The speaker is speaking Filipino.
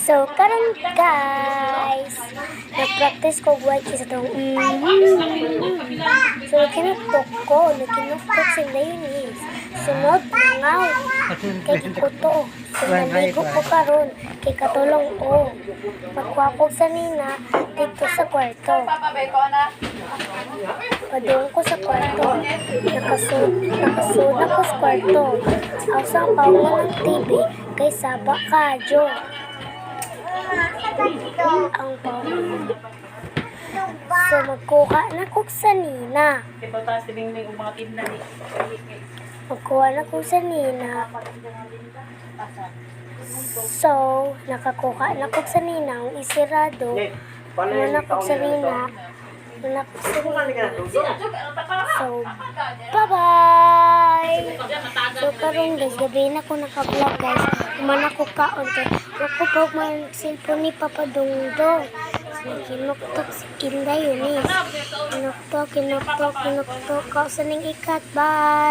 So, karon guys, nag-practice ko buhay sa itong So, nakinuktok ko. Nakinuktok si Lainis. Sunod, nangaw. Kay kikuto. So, naligo ko karon. Kay katulong ko. Magkwapog sa nina dito sa kwarto. Padung ko sa kwarto. Nakasuna ko sa kwarto. Asang paulan ng TV kay Saba Kadyo. Ang paulan. So, magkuha na ko sa nina. Magkuha na ko sa nina. So, nakakuha na ko sa nina. Ang isirado. Muna ko sa nina. Muna ko sa nina. So, bye-bye! So, karon guys, gabi na ko naka-vlog guys. Kumana ko kaon kay ako pa man cellphone ni Papa Dungdong. So, kinuktok si Kinday Yunis. Kinuktok ka sa ning ikat. Bye!